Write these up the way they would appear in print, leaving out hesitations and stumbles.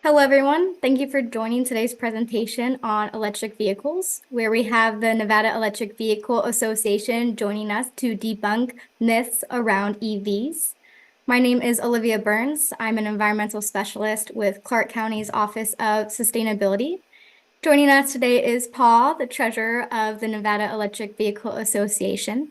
Hello, everyone. Thank you for joining today's presentation on electric vehicles, where we have the Nevada Electric Vehicle Association joining us to debunk myths around EVs. My name is Olivia Burns. I'm an environmental specialist with Clark County's Office of Sustainability. Joining us today is Paul, the treasurer of the Nevada Electric Vehicle Association.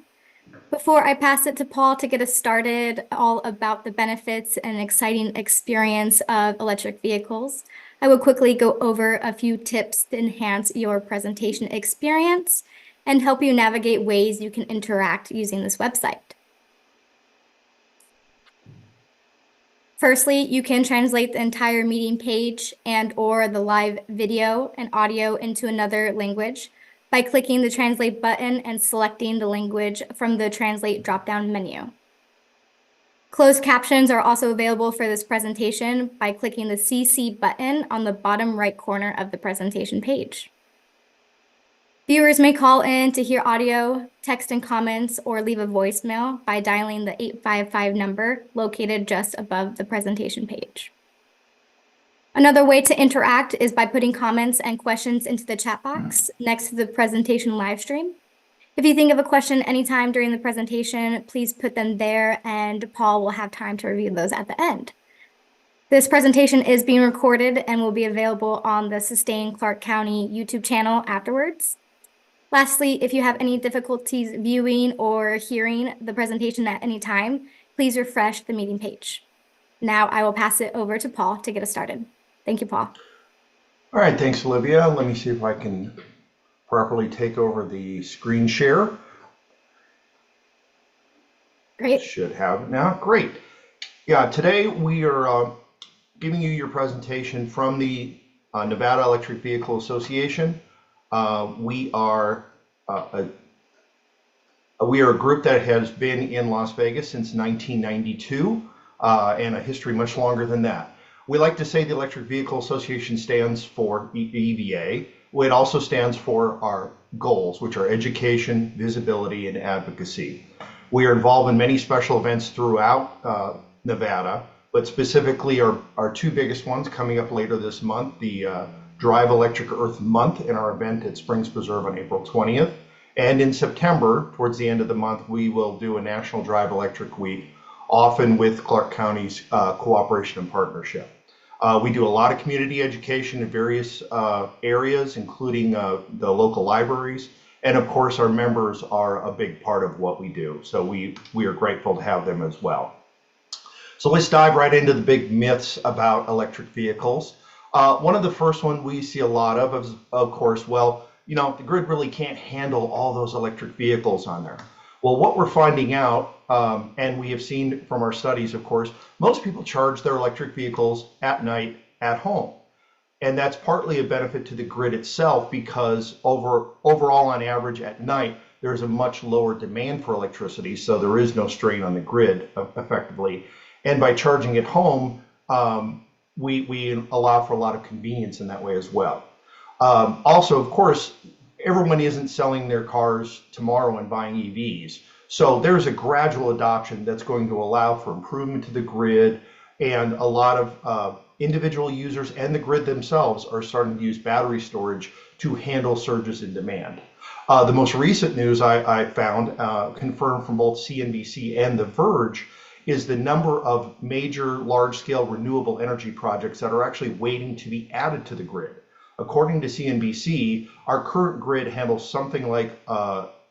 Before I pass it to Paul to get us started all about the benefits and exciting experience of electric vehicles, I will quickly go over a few tips to enhance your presentation experience and help you navigate ways you can interact using this website. Firstly, you can translate the entire meeting page and/or the live video and audio into another language by clicking the Translate button and selecting the language from the Translate drop-down menu. Closed captions are also available for this presentation by clicking the CC button on the bottom right corner of the presentation page. Viewers may call in to hear audio, text and comments, or leave a voicemail by dialing the 855 number located just above the presentation page. Another way to interact is by putting comments and questions into the chat box next to the presentation live stream. If you think of a question anytime during the presentation, please put them there and Paul will have time to review those at the end. This presentation is being recorded and will be available on the Sustain Clark County YouTube channel afterwards. Lastly, if you have any difficulties viewing or hearing the presentation at any time, please refresh the meeting page. Now I will pass it over to Paul to get us started. Thank you, Paul. All right, thanks, Olivia. Let me see if I can properly take over the screen share. Great. Should have it now. Great. Yeah, today we are giving you your presentation from the Nevada Electric Vehicle Association. We are a group that has been in Las Vegas since 1992 and a history much longer than that. We like to say the Electric Vehicle Association stands for EVA. It also stands for our goals, which are education, visibility, and advocacy. We are involved in many special events throughout Nevada, but specifically our two biggest ones coming up later this month, the Drive Electric Earth Month in our event at Springs Preserve on April 20th. And in September, towards the end of the month, we will do a National Drive Electric Week, often with Clark County's cooperation and partnership. We do a lot of community education in various areas, including the local libraries. And of course, our members are a big part of what we do. So we are grateful to have them as well. So let's dive right into the big myths about electric vehicles. One of the first ones we see a lot of is, of course, well, you know, the grid really can't handle all those electric vehicles on there. Well, what we're finding out, and we have seen from our studies, of course, most people charge their electric vehicles at night at home. And that's partly a benefit to the grid itself because overall, on average, at night, there's a much lower demand for electricity, so there is no strain on the grid effectively. And by charging at home, we allow for a lot of convenience in that way as well. Also, of course, everyone isn't selling their cars tomorrow and buying EVs. So there's a gradual adoption that's going to allow for improvement to the grid, and a lot of individual users and the grid themselves are starting to use battery storage to handle surges in demand. The most recent news I found, confirmed from both CNBC and The Verge, is the number of major large-scale renewable energy projects that are actually waiting to be added to the grid. According to CNBC, our current grid handles something like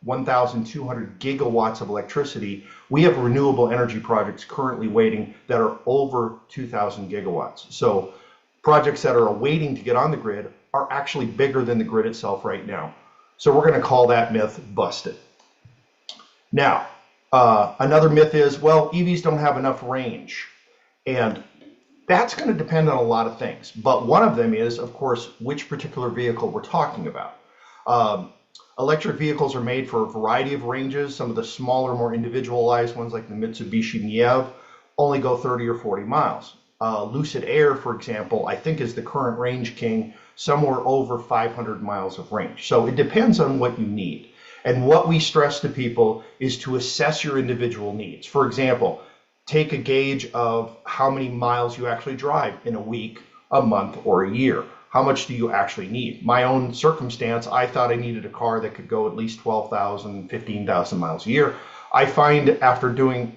1,200 gigawatts of electricity. We have renewable energy projects currently waiting that are over 2,000 gigawatts. So projects that are waiting to get on the grid are actually bigger than the grid itself right now. So we're going to call that myth busted. Now, another myth is, well, EVs don't have enough range. And that's going to depend on a lot of things, but one of them is, of course, which particular vehicle we're talking about. Electric vehicles are made for a variety of ranges. Some of the smaller, more individualized ones, like the Mitsubishi Niev, only go 30 or 40 miles. Lucid Air, for example, I think is the current range king, somewhere over 500 miles of range. So it depends on what you need. And what we stress to people is to assess your individual needs. For example, take a gauge of how many miles you actually drive in a week a month, or a year? How much do you actually need? My own circumstance, I thought I needed a car that could go at least 12,000, 15,000 miles a year. I find after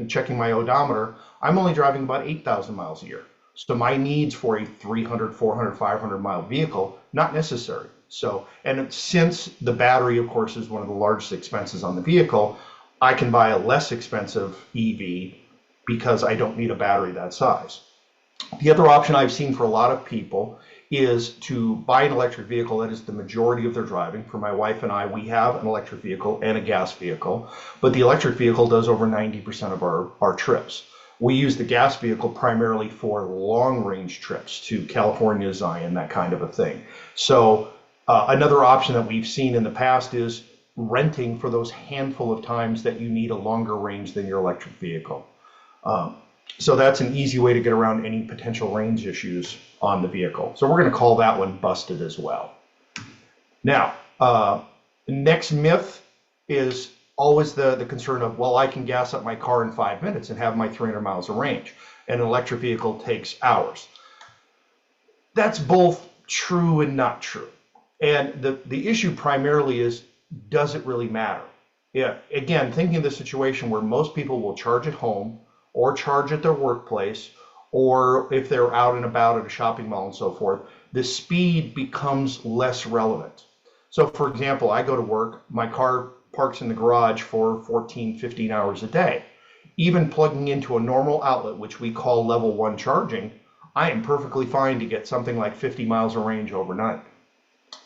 checking my odometer, I'm only driving about 8,000 miles a year. So my needs for a 300, 400, 500 mile vehicle, not necessary. So, and since the battery, of course, is one of the largest expenses on the vehicle, I can buy a less expensive EV because I don't need a battery that size. The other option I've seen for a lot of people is to buy an electric vehicle that is the majority of their driving. For my wife and I, we have an electric vehicle and a gas vehicle, but the electric vehicle does over 90% of our trips. We use the gas vehicle primarily for long range trips to California, Zion, that kind of a thing. So another option that we've seen in the past is renting for those handful of times that you need a longer range than your electric vehicle. So that's an easy way to get around any potential range issues on the vehicle. So we're going to call that one busted as well. Now, next myth is always the concern of, well, I can gas up my car in 5 minutes and have my 300 miles of range, and an electric vehicle takes hours. That's both true and not true. And the issue primarily is, does it really matter? Yeah, again, thinking of the situation where most people will charge at home or charge at their workplace, or if they're out and about at a shopping mall and so forth, the speed becomes less relevant. So for example, I go to work, my car parks in the garage for 14, 15 hours a day. Even plugging into a normal outlet, which we call level 1 charging, I am perfectly fine to get something like 50 miles of range overnight.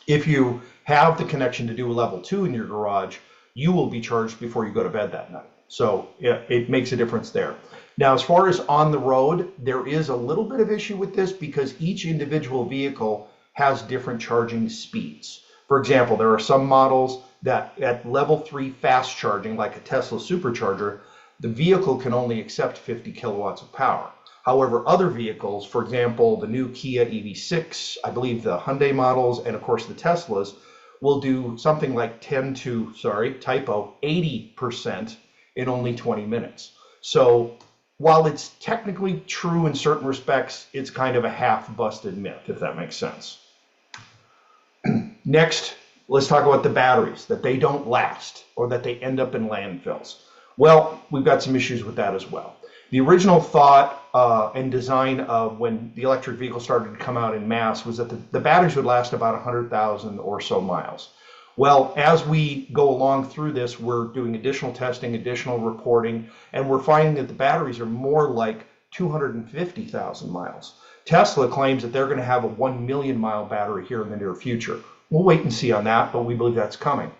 If you have the connection to do a level 2 in your garage, you will be charged before you go to bed that night. So it makes a difference there. Now, as far as on the road, there is a little bit of issue with this because each individual vehicle has different charging speeds. For example, there are some models that at level 3 fast charging, like a Tesla supercharger, the vehicle can only accept 50 kilowatts of power. However, other vehicles, for example, the new Kia EV6, I believe the Hyundai models, and of course the Teslas, will do something like 80% in only 20 minutes. So while it's technically true in certain respects, it's kind of a half-busted myth, if that makes sense. Next, let's talk about the batteries, that they don't last or that they end up in landfills. Well, we've got some issues with that as well. The original thought and design of when the electric vehicle started to come out in mass was that the batteries would last about 100,000 or so miles. Well, as we go along through this, we're doing additional testing, additional reporting, and we're finding that the batteries are more like 250,000 miles. Tesla claims that they're going to have a 1 million mile battery here in the near future. We'll wait and see on that, but we believe that's coming.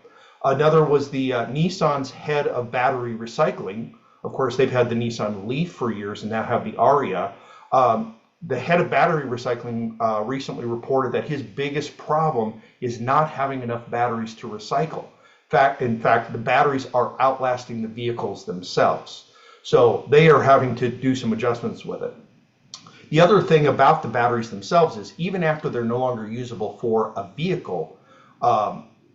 Another was the Nissan's head of battery recycling. Of course, they've had the Nissan Leaf for years and now have the Aria. The head of battery recycling recently reported that his biggest problem is not having enough batteries to recycle. In fact, the batteries are outlasting the vehicles themselves. So they are having to do some adjustments with it. The other thing about the batteries themselves is even after they're no longer usable for a vehicle,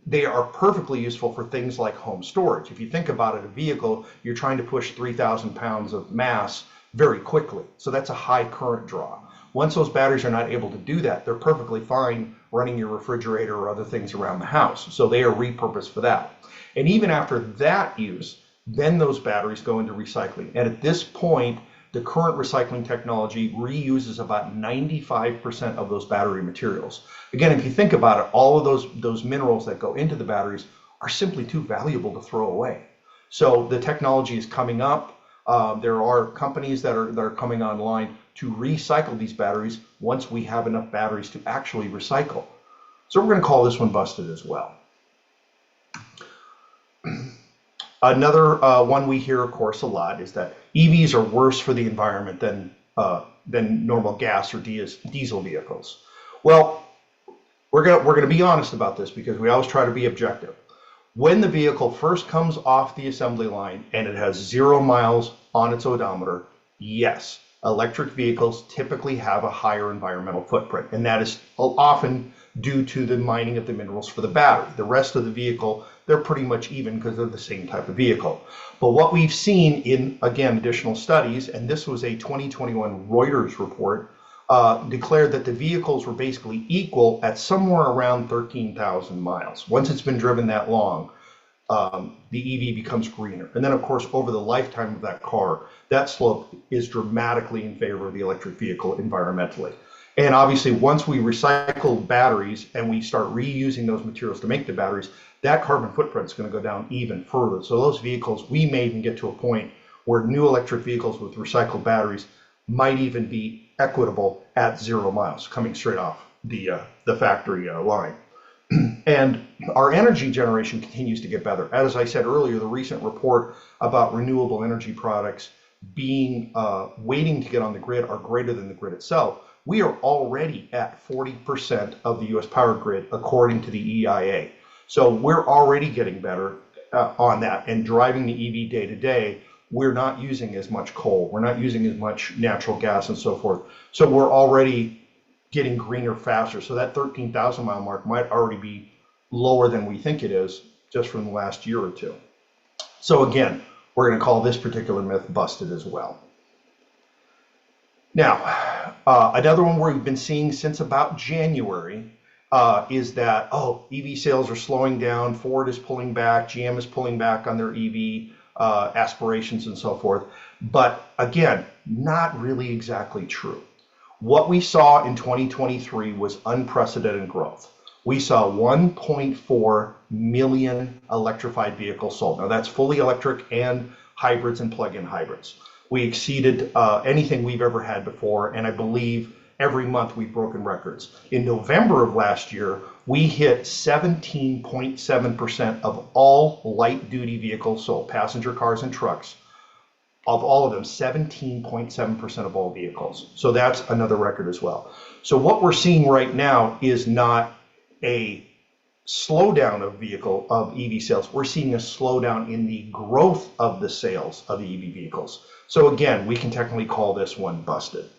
they are perfectly useful for things like home storage. If you think about it, a vehicle, you're trying to push 3,000 pounds of mass very quickly. So that's a high current draw. Once those batteries are not able to do that, they're perfectly fine running your refrigerator or other things around the house. So they are repurposed for that. And even after that use, then those batteries go into recycling. And at this point, the current recycling technology reuses about 95% of those battery materials. Again, if you think about it, all of those minerals that go into the batteries are simply too valuable to throw away. So the technology is coming up. There are companies that are coming online to recycle these batteries once we have enough batteries to actually recycle. So we're going to call this one busted as well. Another one we hear, of course, a lot is that EVs are worse for the environment than normal gas or diesel vehicles. Well, we're gonna be honest about this because we always try to be objective. When the vehicle first comes off the assembly line and it has 0 miles on its odometer, yes, electric vehicles typically have a higher environmental footprint, and that is often due to the mining of the minerals for the battery. The rest of the vehicle, they're pretty much even because they're the same type of vehicle. But what we've seen in, again, additional studies, and this was a 2021 Reuters report, declared that the vehicles were basically equal at somewhere around 13,000 miles. Once it's been driven that long, the EV becomes greener. And then, of course, over the lifetime of that car, that slope is dramatically in favor of the electric vehicle environmentally. And obviously, once we recycle batteries and we start reusing those materials to make the batteries, that carbon footprint is going to go down even further. So those vehicles, we may even get to a point where new electric vehicles with recycled batteries might even be equitable at 0 miles, coming straight off the factory line. And our energy generation continues to get better. As I said earlier, the recent report about renewable energy products being waiting to get on the grid are greater than the grid itself. We are already at 40% of the US power grid, according to the EIA. So we're already getting better on that and driving the EV day to day. We're not using as much coal. We're not using as much natural gas and so forth. So we're already getting greener faster. So that 13,000 mile mark might already be lower than we think it is just from the last year or two. So again, we're going to call this particular myth busted as well. Now, another one we've been seeing since about January is that, EV sales are slowing down, Ford is pulling back, GM is pulling back on their EV aspirations and so forth. But again, not really exactly true. What we saw in 2023 was unprecedented growth. We saw 1.4 million electrified vehicles sold. Now that's fully electric and hybrids and plug-in hybrids. We exceeded anything we've ever had before, and I believe every month we've broken records. In November of last year, we hit 17.7% of all light-duty vehicles sold, passenger cars and trucks. Of all of them, 17.7% of all vehicles. So that's another record as well. So what we're seeing right now is not a slowdown of EV sales. We're seeing a slowdown in the growth of the sales of the EV vehicles. So again, we can technically call this one busted.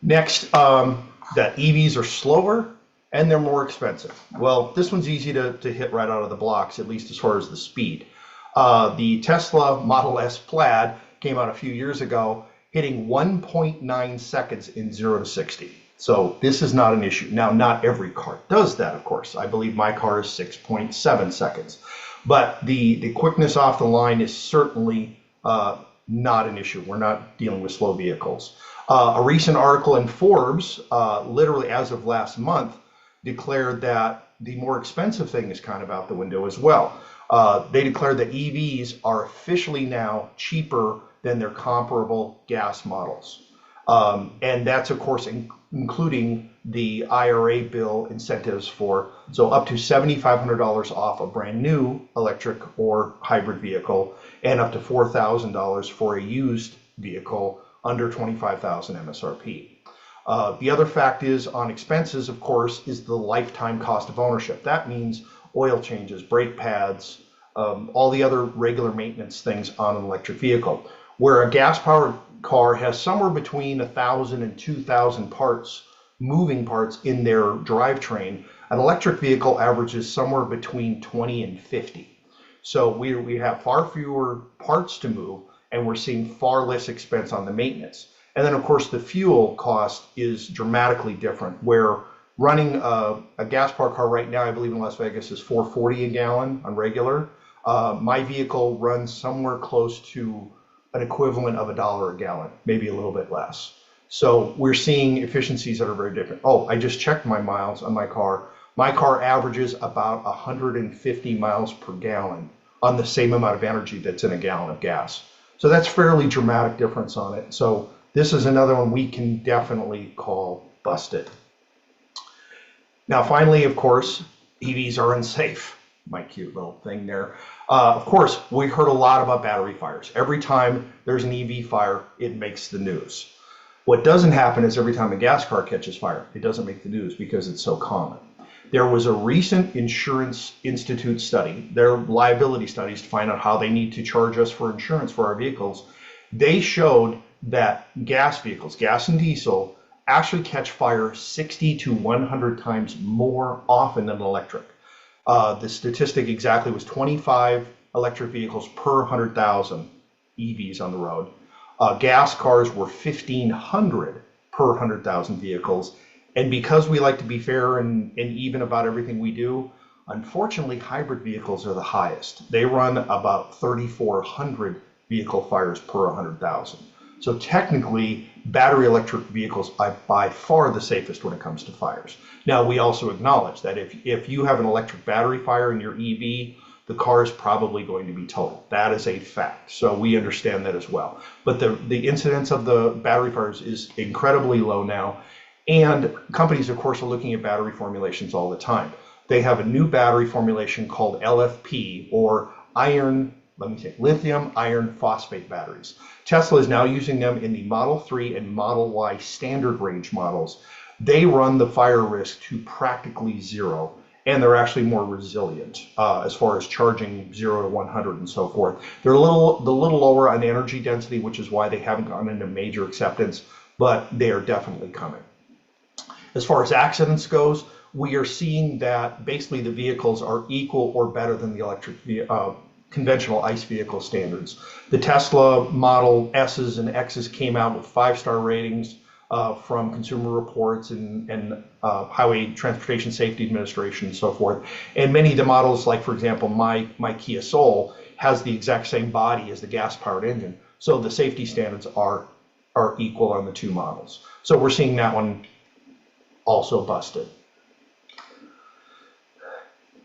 Next, that EVs are slower and they're more expensive. Well, this one's easy to hit right out of the blocks, at least as far as the speed. The Tesla Model S Plaid came out a few years ago, hitting 1.9 seconds in 0 to 60. So this is not an issue. Now, not every car does that, of course. I believe my car is 6.7 seconds. But the quickness off the line is certainly not an issue. We're not dealing with slow vehicles. A recent article in Forbes, literally as of last month, declared that the more expensive thing is kind of out the window as well. They declared that EVs are officially now cheaper than their comparable gas models. And that's, of course, including the IRA bill incentives so up to $7,500 off a brand new electric or hybrid vehicle and up to $4,000 for a used vehicle under $25,000 MSRP. The other fact is on expenses, of course, is the lifetime cost of ownership. That means oil changes, brake pads, all the other regular maintenance things on an electric vehicle. Where a gas-powered car has somewhere between 1,000 and 2,000 moving parts in their drivetrain, an electric vehicle averages somewhere between 20 and 50. So we have far fewer parts to move, and we're seeing far less expense on the maintenance. And then, of course, the fuel cost is dramatically different, where running a gas-powered car right now, I believe in Las Vegas, is $4.40 a gallon on regular. My vehicle runs somewhere close to an equivalent of $1 a gallon, maybe a little bit less. So we're seeing efficiencies that are very different. Oh, I just checked my miles on my car. My car averages about 150 miles per gallon on the same amount of energy that's in a gallon of gas. So that's fairly dramatic difference on it. So this is another one we can definitely call busted. Now, finally, of course, EVs are unsafe. My cute little thing there. Of course, we heard a lot about battery fires. Every time there's an EV fire, it makes the news. What doesn't happen is every time a gas car catches fire, it doesn't make the news because it's so common. There was a recent Insurance Institute study, their liability studies to find out how they need to charge us for insurance for our vehicles. They showed that gas vehicles, gas and diesel, actually catch fire 60 to 100 times more often than electric. The statistic exactly was 25 electric vehicles per 100,000 EVs on the road. Gas cars were 1,500 per 100,000 vehicles. And because we like to be fair and even about everything we do, unfortunately, hybrid vehicles are the highest. They run about 3,400 vehicle fires per 100,000. So technically, battery electric vehicles are by far the safest when it comes to fires. Now, we also acknowledge that if you have an electric battery fire in your EV, the car is probably going to be totaled. That is a fact. So we understand that as well. But the incidence of the battery fires is incredibly low now. And companies, of course, are looking at battery formulations all the time. They have a new battery formulation called LFP, or lithium iron phosphate batteries. Tesla is now using them in the Model 3 and Model Y standard range models. They run the fire risk to practically zero, and they're actually more resilient as far as charging 0 to 100 and so forth. They're a little lower on energy density, which is why they haven't gone into major acceptance, but they are definitely coming. As far as accidents goes, we are seeing that basically the vehicles are equal or better than the conventional ICE vehicle standards. The Tesla Model S's and X's came out with 5-star ratings from Consumer Reports and Highway Transportation Safety Administration and so forth. And many of the models, like for example, my Kia Soul has the exact same body as the gas-powered engine. So the safety standards are equal on the two models. So we're seeing that one also busted.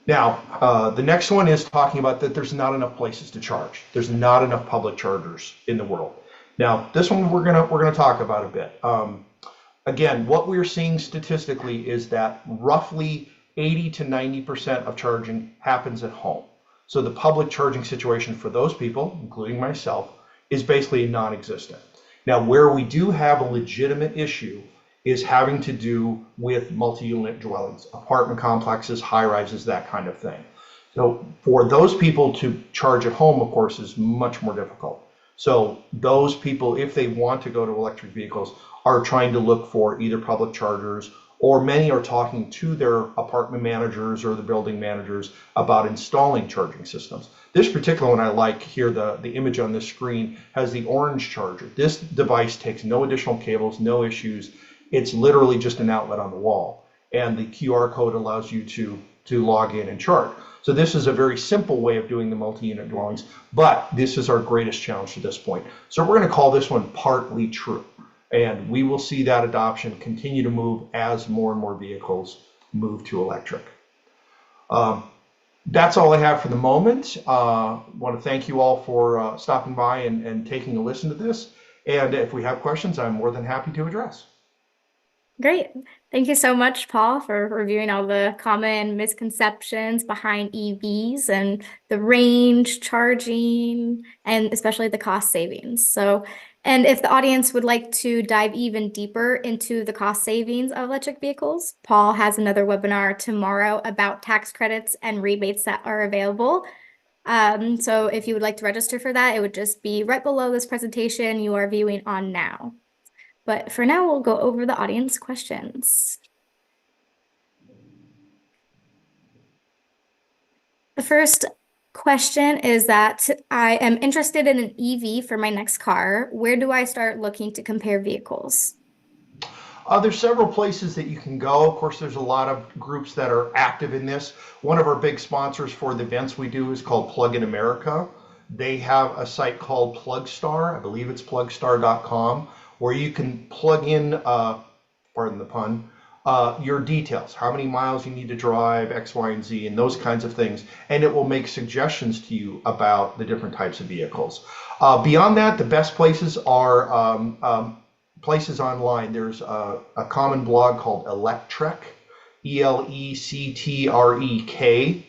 Now, the next one is talking about that there's not enough places to charge. There's not enough public chargers in the world. Now, this one we're gonna talk about a bit. Again, what we're seeing statistically is that roughly 80 to 90% of charging happens at home. So the public charging situation for those people, including myself, is basically non-existent. Now, where we do have a legitimate issue is having to do with multi-unit dwellings, apartment complexes, high-rises, that kind of thing. So for those people to charge at home, of course, is much more difficult. So those people, if they want to go to electric vehicles, are trying to look for either public chargers, or many are talking to their apartment managers or the building managers about installing charging systems. This particular one I like here, the image on this screen has the orange charger. This device takes no additional cables, no issues. It's literally just an outlet on the wall, and the QR code allows you to log in and charge. So this is a very simple way of doing the multi-unit dwellings, but this is our greatest challenge to this point. So we're going to call this one partly true, and we will see that adoption continue to move as more and more vehicles move to electric. That's all I have for the moment. I want to thank you all for stopping by and taking a listen to this, and if we have questions, I'm more than happy to address. Great. Thank you so much, Paul, for reviewing all the common misconceptions behind EVs and the range, charging, and especially the cost savings. And if the audience would like to dive even deeper into the cost savings of electric vehicles, Paul has another webinar tomorrow about tax credits and rebates that are available. So if you would like to register for that, it would just be right below this presentation you are viewing on now. But for now, we'll go over the audience questions. The first question is that I am interested in an EV for my next car. Where do I start looking to compare vehicles? There's several places that you can go. Of course, there's a lot of groups that are active in this. One of our big sponsors for the events we do is called Plug in America. They have a site called Plugstar. I believe it's plugstar.com. where you can plug in, pardon the pun, your details, how many miles you need to drive, X, Y, and Z, and those kinds of things, and it will make suggestions to you about the different types of vehicles. Beyond that, the best places are places online. There's a common blog called Electrek, ELECTREK,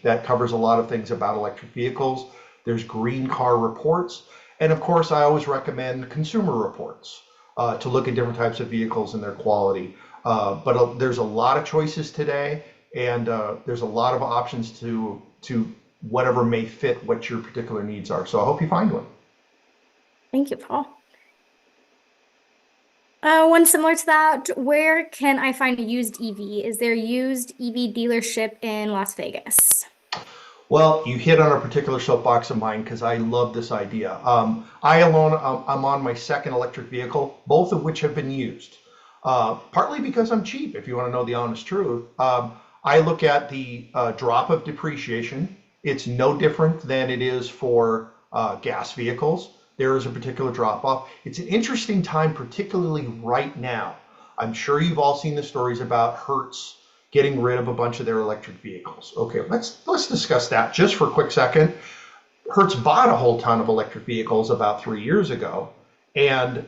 that covers a lot of things about electric vehicles. There's Green Car Reports, and of course, I always recommend Consumer Reports. To look at different types of vehicles and their quality. But there's a lot of choices today, and there's a lot of options to whatever may fit what your particular needs are. So I hope you find one. Thank you, Paul. One similar to that, where can I find a used EV? Is there a used EV dealership in Las Vegas? Well, you hit on a particular soapbox of mine because I love this idea. I'm on my second electric vehicle, both of which have been used. Partly because I'm cheap, if you want to know the honest truth. I look at the drop of depreciation. It's no different than it is for gas vehicles. There is a particular drop off. It's an interesting time, particularly right now. I'm sure you've all seen the stories about Hertz getting rid of a bunch of their electric vehicles. Okay, let's discuss that just for a quick second. Hertz bought a whole ton of electric vehicles about 3 years ago, and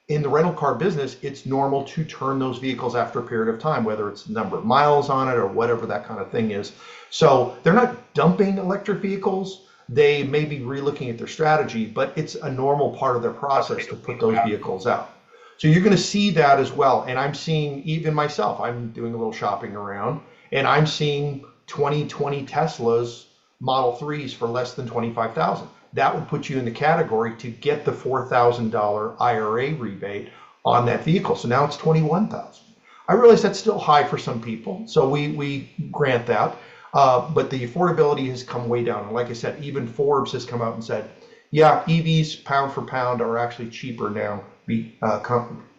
in the rental car business, it's normal to turn those vehicles after a period of time, whether it's the number of miles on it or whatever that kind of thing is. So they're not dumping electric vehicles. They may be relooking at their strategy, but it's a normal part of their process to put those vehicles out. So you're going to see that as well. And I'm seeing, even myself, I'm doing a little shopping around, and I'm seeing 2020 Teslas Model 3s for less than 25,000. That would put you in the category to get the $4,000 IRA rebate on that vehicle. So now it's 21,000. I realize that's still high for some people, so we grant that. But the affordability has come way down. And like I said, even Forbes has come out and said, yeah, EVs pound for pound are actually cheaper now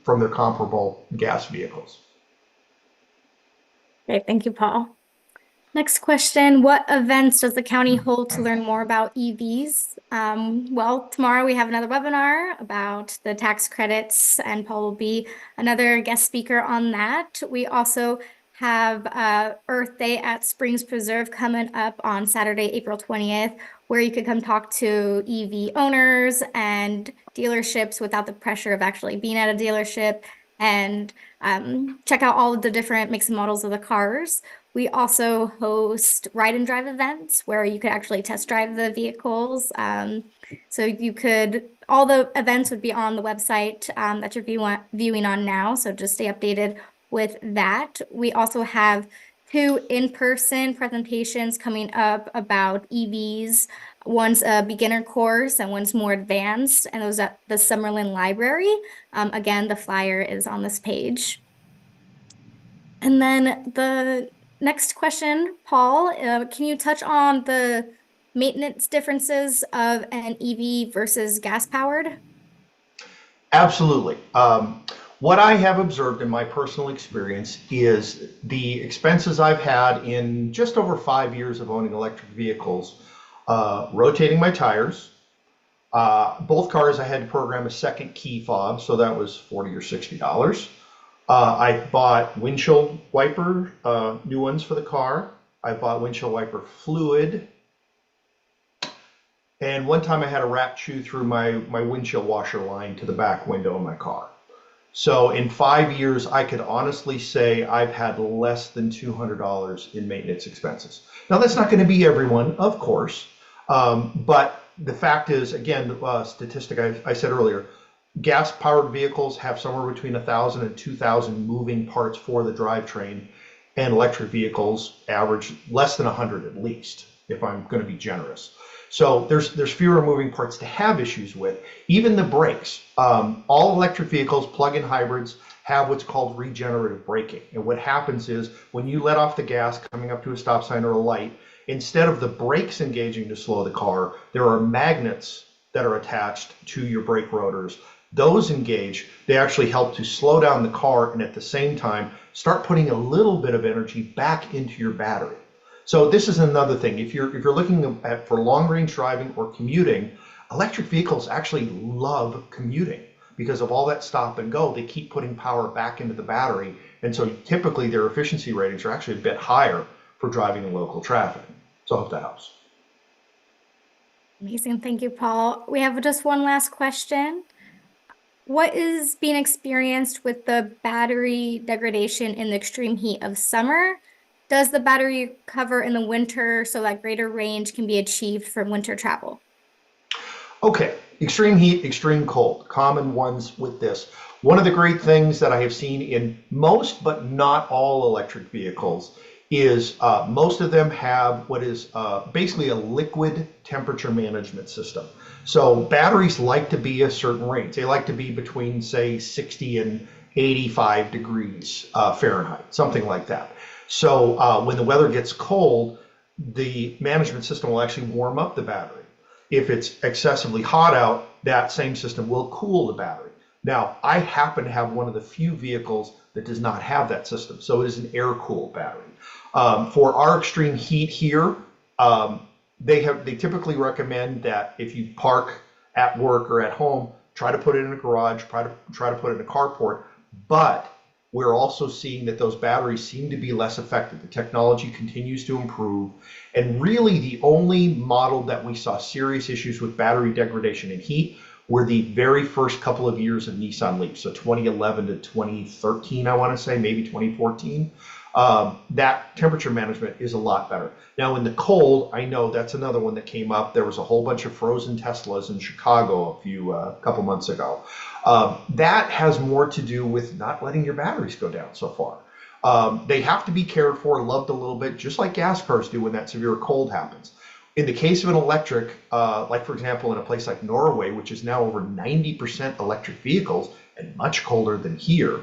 from their comparable gas vehicles. Okay, thank you, Paul. Next question, what events does the county hold to learn more about EVs? Well, tomorrow we have another webinar about the tax credits, and Paul will be another guest speaker on that. We also have Earth Day at Springs Preserve coming up on Saturday, April 20th, where you could come talk to EV owners and dealerships without the pressure of actually being at a dealership, and check out all of the different makes and models of the cars. We also host ride and drive events where you could actually test drive the vehicles. So all the events would be on the website that you're viewing on now. So just stay updated with that. We also have 2 in-person presentations coming up about EVs. One's a beginner course and one's more advanced, and those at the Summerlin Library. Again, the flyer is on this page. And then the next question, Paul, can you touch on the maintenance differences of an EV versus gas-powered? Absolutely. What I have observed in my personal experience is the expenses I've had in just over 5 years of owning electric vehicles, rotating my tires. Both cars I had to program a second key fob, so that was $40 or $60. I bought windshield wiper, new ones for the car. I bought windshield wiper fluid. And one time I had a rat chew through my windshield washer line to the back window of my car. So in 5 years, I could honestly say I've had less than $200 in maintenance expenses. Now, that's not going to be everyone, of course. But the fact is, again, the statistic I said earlier, gas-powered vehicles have somewhere between 1,000 and 2,000 moving parts for the drivetrain, and electric vehicles average less than 100 at least, if I'm going to be generous. So there's fewer moving parts to have issues with. Even the brakes. All electric vehicles, plug-in hybrids, have what's called regenerative braking. And what happens is when you let off the gas coming up to a stop sign or a light, instead of the brakes engaging to slow the car, there are magnets that are attached to your brake rotors. Those engage, they actually help to slow down the car and at the same time start putting a little bit of energy back into your battery. So this is another thing. If you're looking at for long range driving or commuting, electric vehicles actually love commuting because of all that stop and go. They keep putting power back into the battery, and so typically their efficiency ratings are actually a bit higher for driving in local traffic. So I hope that helps. Amazing. Thank you, Paul. We have just one last question. What is being experienced with the battery degradation in the extreme heat of summer? Does the battery recover in the winter so that greater range can be achieved from winter travel? Okay, extreme heat, extreme cold, common ones with this. One of the great things that I have seen in most but not all electric vehicles is most of them have what is basically a liquid temperature management system. So batteries like to be a certain range. They like to be between, say, 60 and 85 degrees Fahrenheit, something like that. So when the weather gets cold, the management system will actually warm up the battery. If it's excessively hot out, that same system will cool the battery. Now, I happen to have one of the few vehicles that does not have that system, so it is an air-cooled battery. For our extreme heat here, um, they typically recommend that if you park at work or at home, try to put it in a garage, try to put it in a carport. But we're also seeing that those batteries seem to be less effective. The technology continues to improve, and really the only model that we saw serious issues with battery degradation and heat were the very first couple of years of Nissan Leaf, so 2011 to 2013, I want to say, maybe 2014. That temperature management is a lot better. Now, in the cold, I know that's another one that came up. There was a whole bunch of frozen Teslas in Chicago a couple months ago. That has more to do with not letting your batteries go down so far. They have to be cared for, loved a little bit, just like gas cars do when that severe cold happens. In the case of an electric, like for example, in a place like Norway, which is now over 90% electric vehicles and much colder than here,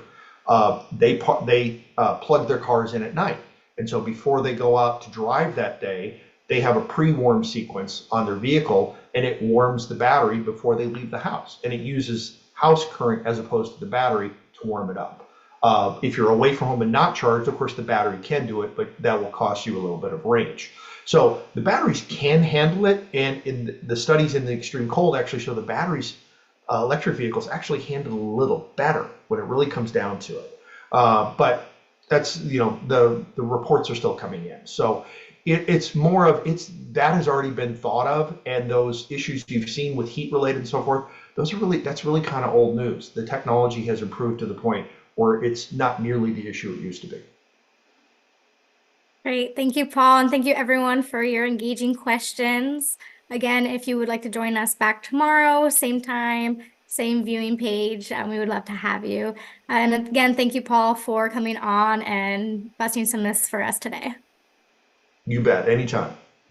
they plug their cars in at night. And so before they go out to drive that day, they have a pre-warm sequence on their vehicle, and it warms the battery before they leave the house. And it uses house current as opposed to the battery to warm it up. If you're away from home and not charged, of course, the battery can do it, but that will cost you a little bit of range. So the batteries can handle it, and in the studies in the extreme cold actually show the batteries, electric vehicles actually handle a little better when it really comes down to it. But that's, the reports are still coming in. So it's more of, that has already been thought of, and those issues you've seen with heat related and so forth, that's really kind of old news. The technology has improved to the point where it's not nearly the issue it used to be. Great. Thank you, Paul. And thank you, everyone, for your engaging questions. Again, if you would like to join us back tomorrow, same time, same viewing page, we would love to have you. And again, thank you, Paul, for coming on and busting some myths for us today. You bet, anytime.